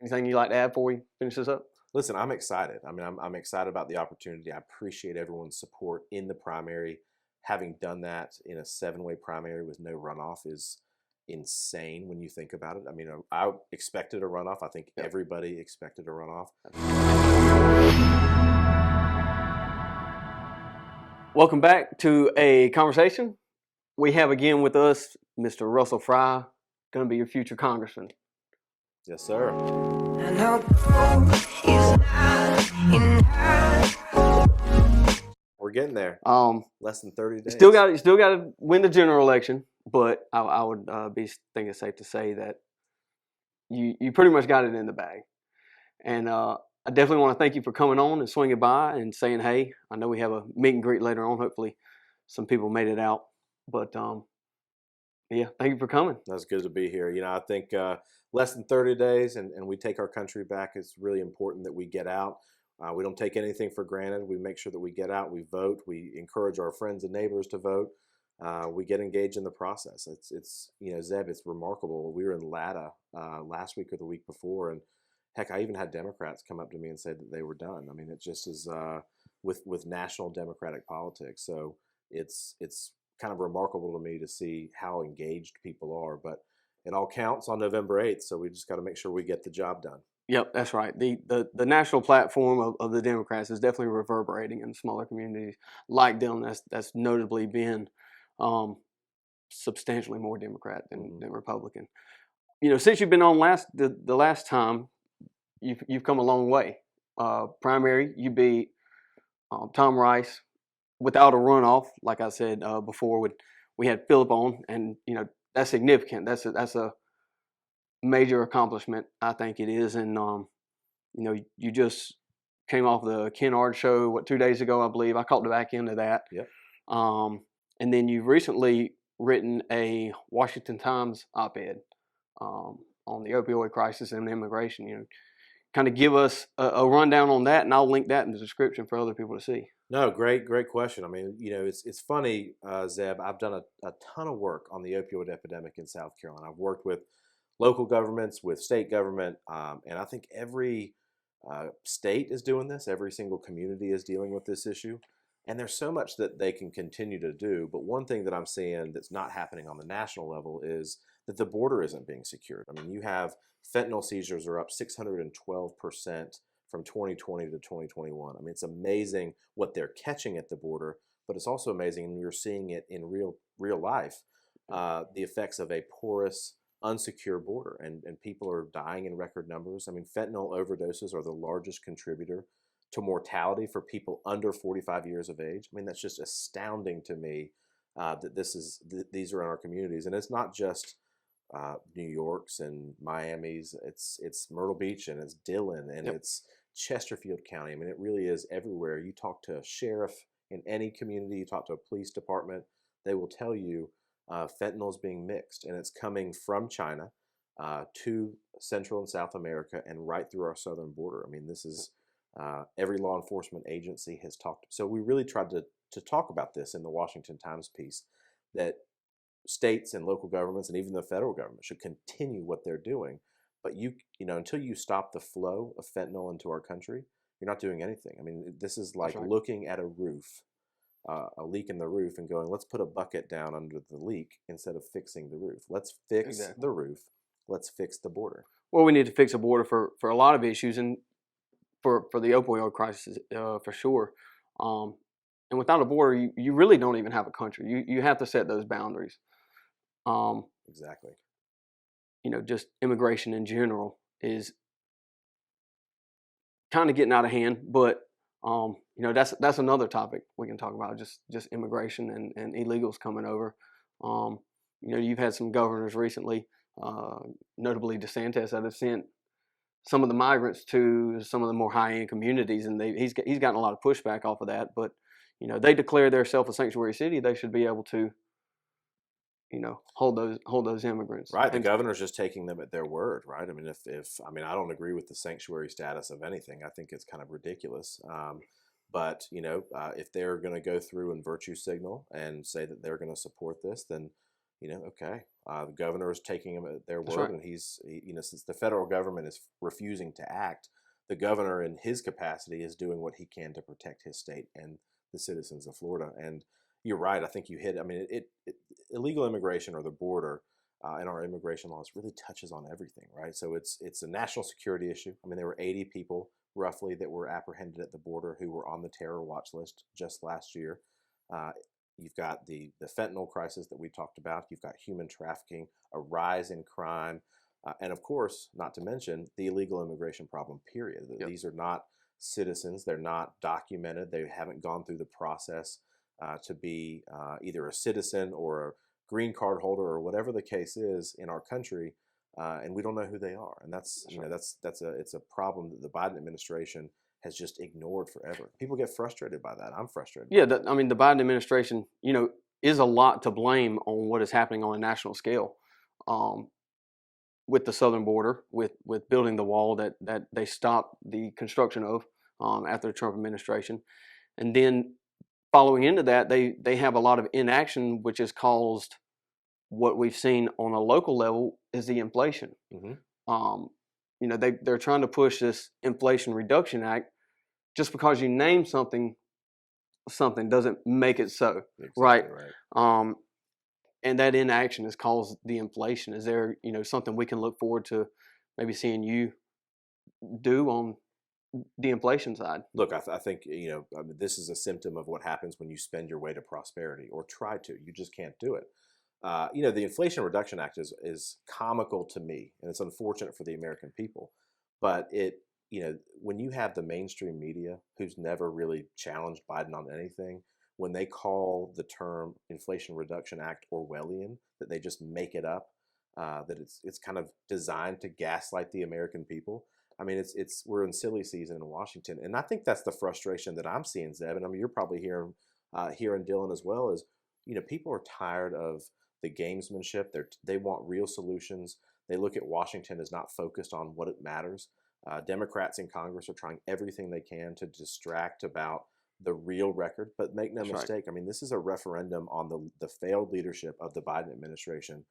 Anything you'd like to add before we finish this up? Listen, I'm excited. I mean, I'm excited about the opportunity. I appreciate everyone's support in the primary. Having done that in a 7-way primary with no runoff is insane when you think about it. I mean, I expected a runoff. I think Yep. everybody expected a runoff. Welcome back to a conversation. We have again with us Mr. Russell Fry, going to be your future congressman. Yes, sir. We're getting there. Less than 30 days. Still got to win the general election, but I would think it's safe to say that you pretty much got it in the bag. And I definitely want to thank you for coming on and swinging by and saying, hey, I know we have a meet and greet later on. Hopefully some people made it out. But yeah, thank you for coming. That's good to be here. You know, I think less than 30 days and we take our country back. It's really important that we get out. We don't take anything for granted. We make sure that we get out, we vote, we encourage our friends and neighbors to vote. We get engaged in the process. It's you know, Zeb, it's remarkable. We were in LATA last week or the week before, and heck, I even had Democrats come up to me and say that they were done. I mean, it just is with national Democratic politics. So it's kind of remarkable to me to see how engaged people are. But it all counts on November 8th, so we just got to make sure we get the job done. Yep, that's right. The national platform of the Democrats is definitely reverberating in smaller communities like them. That's notably been substantially more Democrat than Republican. You know, since you've been on the last time, you've come a long way. Primary, you beat Tom Rice without a runoff. Like I said before, we had Philip on, and you know that's significant. That's a major accomplishment, I think it is. And you know, you just came off the Kennard show 2 days ago, I believe. I caught the back end of that. Yep. And then you've recently written a Washington Times op-ed on the opioid crisis and immigration. You know, kind of give us a rundown on that, and I'll link that in the description for other people to see. No, great question. I mean, you know, it's funny, Zeb. I've done a ton of work on the opioid epidemic in South Carolina. I've worked with local governments, with state government, and I think every state is doing this. Every single community is dealing with this issue, and there's so much that they can continue to do. But one thing that I'm seeing that's not happening on the national level is that the border isn't being secured. I mean, you have fentanyl seizures are up 612% from 2020 to 2021. I mean, it's amazing what they're catching at the border, but it's also amazing, and you're seeing it in real life, the effects of a porous, unsecure border, and people are dying in record numbers. I mean, fentanyl overdoses are the largest contributor to mortality for people under 45 years of age. I mean, that's just astounding to me that these are in our communities, and it's not just New York's and Miami's. It's Myrtle Beach, and it's Dillon, and it's Chesterfield County. I mean, it really is everywhere. You talk to a sheriff in any community, you talk to a police department, they will tell you fentanyl is being mixed, and it's coming from China to Central and South America and right through our southern border. I mean, this is every law enforcement agency has talked. So we really tried to talk about this in the Washington Times piece, that states and local governments and even the federal government should continue what they're doing. But you know, until you stop the flow of fentanyl into our country, you're not doing anything. I mean, this is like looking at a roof, a leak in the roof, and going, let's put a bucket down under the leak instead of fixing the roof. Let's fix the roof. Let's fix the border. Well, we need to fix a border for a lot of issues, and for the opioid crisis for sure. And without a border, you really don't even have a country. You have to set those boundaries. Exactly. You know, just immigration in general is kind of getting out of hand, but you know, that's another topic we can talk about. Just immigration and illegals coming over. You know, you've had some governors recently, notably DeSantis, that have sent some of the migrants to some of the more high-end communities, and he's gotten a lot of pushback off of that. But you know, they declare themselves a sanctuary city. They should be able to, you know, hold those immigrants. Right. The governor's just taking them at their word, right? I mean, I don't agree with the sanctuary status of anything. I think it's kind of ridiculous. But you know, if they're going to go through and virtue signal and say that they're going to support this, then Okay, the governor is taking him at their That's word, right. and since the federal government is refusing to act, the governor, in his capacity, is doing what he can to protect his state and the citizens of Florida. And you're right. I think you hit. I mean, illegal immigration or the border in our immigration laws really touches on everything, right? So it's a national security issue. I mean, there were 80 people roughly that were apprehended at the border who were on the terror watch list just last year. Uh, You've got the fentanyl crisis that we talked about. You've got human trafficking, a rise in crime, and of course, not to mention the illegal immigration problem. Period. Yep. These are not citizens. They're not documented. They haven't gone through the process to be either a citizen or a green card holder or whatever the case is in our country, and we don't know who they are. And that's That's you right. know that's it's a problem that the Biden administration has just ignored forever. People get frustrated by that. I'm frustrated by Yeah, that. I mean, the Biden administration, is a lot to blame on what is happening on a national scale, um, with the southern border, with building the wall that they stopped the construction of after the Trump administration, and then following into that, they have a lot of inaction, which has caused what we've seen on a local level is the inflation. Hmm. Um, they're trying to push this Inflation Reduction Act. Just because you name something doesn't make it so, right? Exactly right. Um, and that inaction has caused the inflation. Is there, something we can look forward to maybe seeing you do on the inflation side? Look, I think I mean, this is a symptom of what happens when you spend your way to prosperity or try to. You just can't do it. The Inflation Reduction Act is comical to me, and it's unfortunate for the American people. But when you have the mainstream media who's never really challenged Biden on anything, when they call the term Inflation Reduction Act Orwellian, that they just make it up, that it's kind of designed to gaslight the American people. I mean, it's we're in silly season in Washington, and I think that's the frustration that I'm seeing, Zeb. And I mean, you're probably hearing Dylan as well. Is people are tired of the gamesmanship. They want real solutions. They look at Washington as not focused on what it matters. Democrats in Congress are trying everything they can to distract about the real record. But make no That's right. mistake, I mean, this is a referendum on the failed leadership of the Biden administration.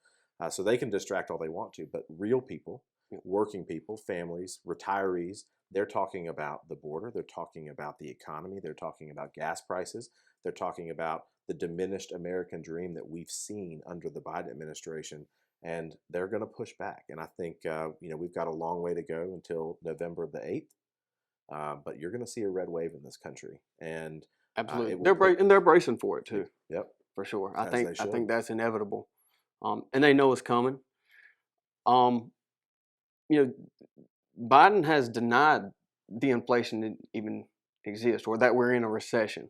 So they can distract all they want to, but real people, Yeah, working people, families, retirees, they're talking about the border. They're talking about the economy. They're talking about gas prices. They're talking about the diminished American dream that we've seen under the Biden administration, and they're going to push back. And I think we've got a long way to go until November the 8th, but you're going to see a red wave in this country, and absolutely. it will put. They're bracing for it too, Yep, for sure. I as think they I should. think that's inevitable, and they know it's coming. Um, you know, Biden has denied the inflation didn't even exist or that we're in a recession.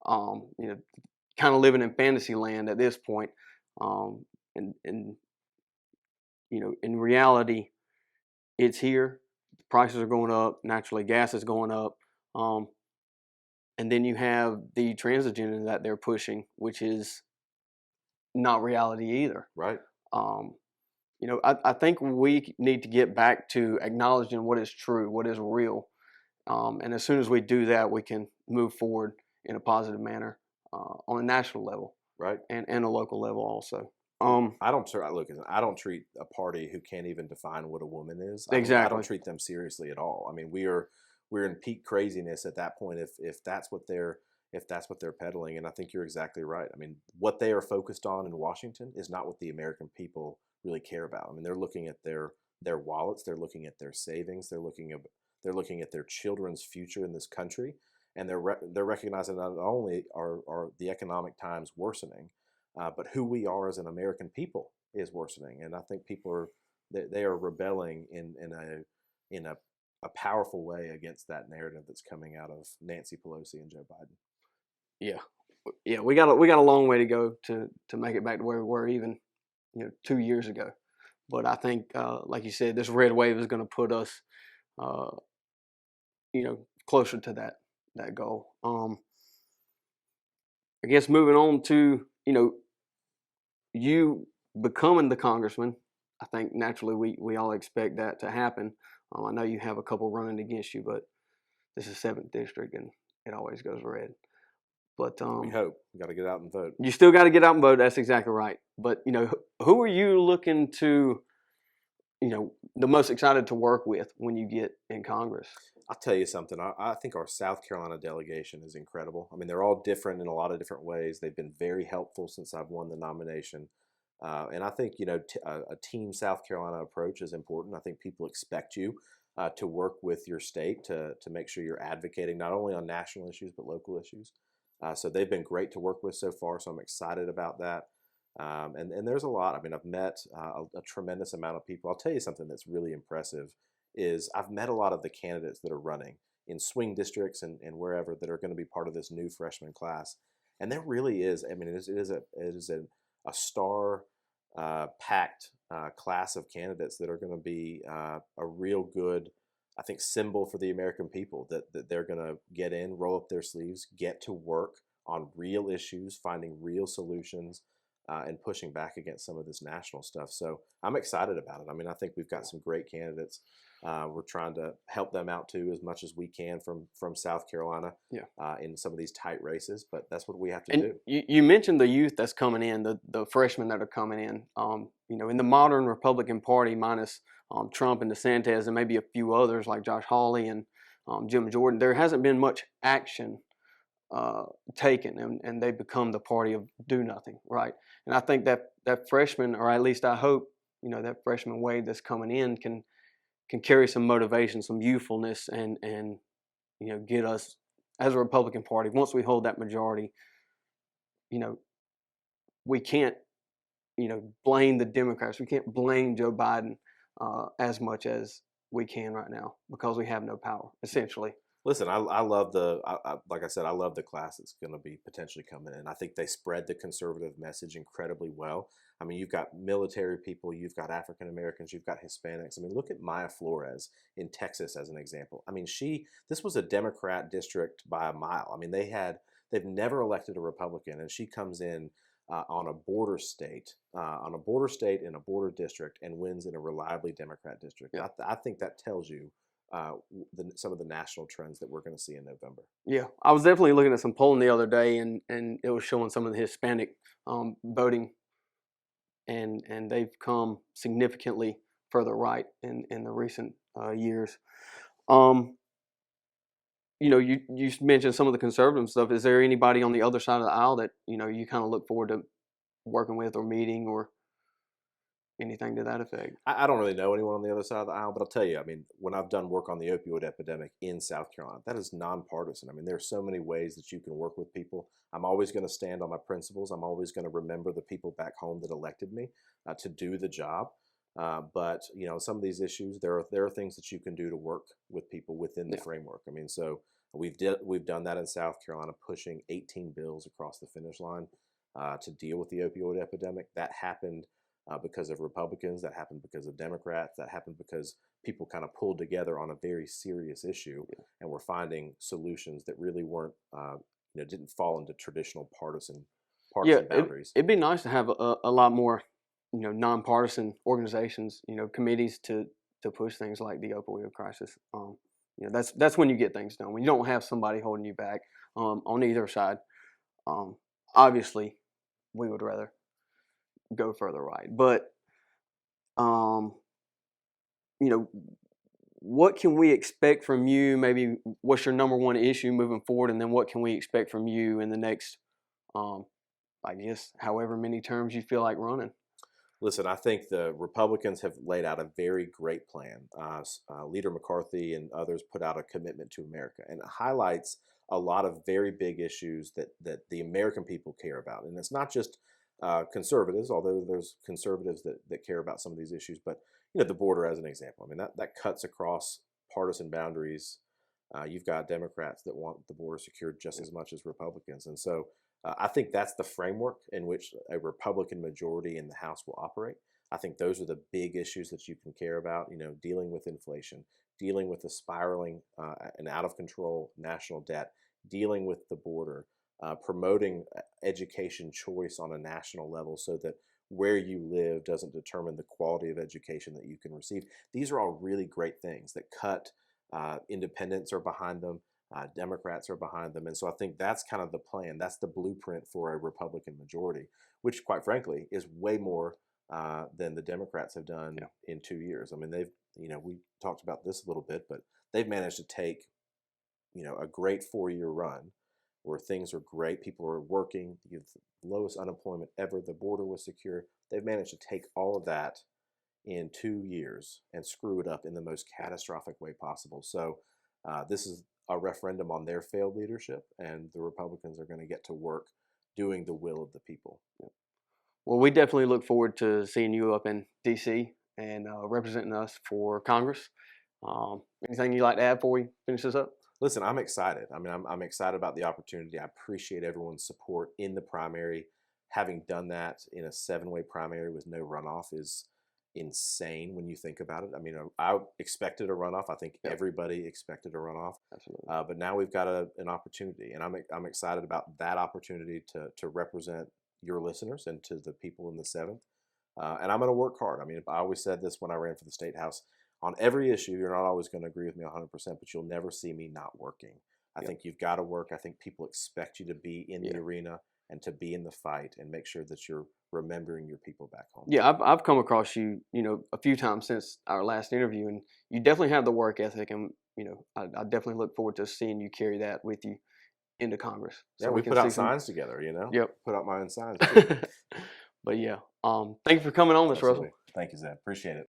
Um, you know, kind of living in fantasy land at this point. And in reality, it's here. The prices are going up. Naturally, gas is going up. Um, and then you have the trans agenda that they're pushing, which is not reality either. Right. Um, I think we need to get back to acknowledging what is true, what is real. And as soon as we do that, we can move forward in a positive manner on a national level Right. and a local level also. Look, Um, I don't treat a party who can't even define what a woman is. I don't exactly. treat them seriously at all. I mean, we're in peak craziness at that point if that's what they're peddling. And I think you're exactly right. I mean, what they are focused on in Washington is not what the American people really care about. I mean, they're looking at their wallets, they're looking at their savings, they're looking at their children's future in this country, and they're recognizing not only are the economic times worsening, but who we are as an American people is worsening. And I think people they are rebelling in a powerful way against that narrative that's coming out of Nancy Pelosi and Joe Biden. Yeah, yeah. We got a long way to go to make it back to where we were even 2 years ago. But I think, like you said, this red wave is going to put us, uh, closer to that goal. I guess moving on to you becoming the congressman. I think naturally we all expect that to happen. I know you have a couple running against you, but this is seventh district and it always goes red. But We hope. We got to get out and vote. you still got to get out and vote. That's exactly right. But who are you looking to, the most excited to work with when you get in Congress? I'll tell you something. I think our South Carolina delegation is incredible. I mean, they're all different in a lot of different ways. They've been very helpful since I've won the nomination. And I think, a team South Carolina approach is important. I think people expect you to work with your state to make sure you're advocating not only on national issues, but local issues. So they've been great to work with so far. So I'm excited about that. And there's a lot. I mean, I've met a tremendous amount of people. I'll tell you something that's really impressive is I've met a lot of the candidates that are running in swing districts and wherever that are going to be part of this new freshman class. And there really is, I mean, it is a star packed class of candidates that are going to be a real good, I think, symbol for the American people that they're going to get in, roll up their sleeves, get to work on real issues, finding real solutions, and pushing back against some of this national stuff. So I'm excited about it. I mean, I think we've got some great candidates. We're trying to help them out too as much as we can from South Carolina in some of these tight races. But that's what we have to do. You mentioned the youth that's coming in, the freshmen that are coming in. In the modern Republican Party, minus Trump and DeSantis and maybe a few others like Josh Hawley and Jim Jordan, there hasn't been much action taken, and they become the party of do nothing, right? And I think that freshman, or at least I hope, that freshman wave that's coming in can carry some motivation, some youthfulness, and get us as a Republican Party. Once we hold that majority, we can't blame the Democrats. We can't blame Joe Biden as much as we can right now because we have no power, essentially. Listen, I love like I said, I love the class that's going to be potentially coming in. I think they spread the conservative message incredibly well. I mean, you've got military people, you've got African Americans, you've got Hispanics. I mean, look at Maya Flores in Texas as an example. I mean, this was a Democrat district by a mile. I mean, they've never elected a Republican, and she comes in on a border state in a border district and wins in a reliably Democrat district. Yeah. I think that tells you some of the national trends that we're going to see in November. Yeah, I was definitely looking at some polling the other day, and it was showing some of the Hispanic voting, and they've come significantly further right in the recent years. You mentioned some of the conservative stuff. Is there anybody on the other side of the aisle that you kind of look forward to working with or meeting or anything to that effect? I don't really know anyone on the other side of the aisle, but I'll tell you, I mean, when I've done work on the opioid epidemic in South Carolina, that is nonpartisan. I mean, there are so many ways that you can work with people. I'm always going to stand on my principles. I'm always going to remember the people back home that elected me to do the job. But some of these issues, there are things that you can do to work with people within the framework. I mean, so we've done that in South Carolina, pushing 18 bills across the finish line to deal with the opioid epidemic. That happened because of Republicans. That happened because of Democrats. That happened because people kind of pulled together on a very serious issue, and were finding solutions that really weren't, didn't fall into traditional partisan boundaries. It'd be nice to have a lot more, nonpartisan organizations, committees to push things like the opioid crisis. That's when you get things done. When you don't have somebody holding you back on either side. Obviously, we would rather go further right, but what can we expect from you? Maybe what's your number one issue moving forward, and then what can we expect from you in the next, I guess, however many terms you feel like running? Listen, I think the Republicans have laid out a very great plan. Leader McCarthy and others put out a commitment to America, and it highlights a lot of very big issues that the American people care about. And it's not just conservatives, although there's conservatives that care about some of these issues, but the border as an example. I mean, that cuts across partisan boundaries. You've got Democrats that want the border secured just as much as Republicans. And so I think that's the framework in which a Republican majority in the House will operate. I think those are the big issues that you can care about, dealing with inflation, dealing with the spiraling and out of control national debt, dealing with the border, promoting education choice on a national level so that where you live doesn't determine the quality of education that you can receive. These are all really great things that cut independents are behind them. Democrats are behind them, and so I think that's kind of the plan. That's the blueprint for a Republican majority, which, quite frankly, is way more than the Democrats have done Yeah. in 2 years. I mean, we talked about this a little bit, but they've managed to take, a great 4-year run where things are great, people are working, you have the lowest unemployment ever, the border was secure. They've managed to take all of that in 2 years and screw it up in the most catastrophic way possible. So this is a referendum on their failed leadership, and the Republicans are going to get to work doing the will of the people. Well, we definitely look forward to seeing you up in D.C. and representing us for Congress. Anything you'd like to add before we finish this up? Listen, I'm excited. I mean, I'm excited about the opportunity. I appreciate everyone's support in the primary. Having done that in a 7-way primary with no runoff is insane when you think about it. I mean, I expected a runoff. I think everybody expected a runoff. Absolutely. But now we've got an opportunity, and I'm excited about that opportunity to represent your listeners and to the people in the 7th. And I'm going to work hard. I mean, I always said this when I ran for the state house. On every issue, you're not always going to agree with me 100%, but you'll never see me not working. I think you've got to work. I think people expect you to be in the arena and to be in the fight and make sure that you're remembering your people back home. Yeah, I've come across you, a few times since our last interview, and you definitely have the work ethic, and I definitely look forward to seeing you carry that with you into Congress. So we put out signs together, Yep. Put out my own signs too. But yeah, thank you for coming on, Mr. Russell. Thank you, Zeb. Appreciate it.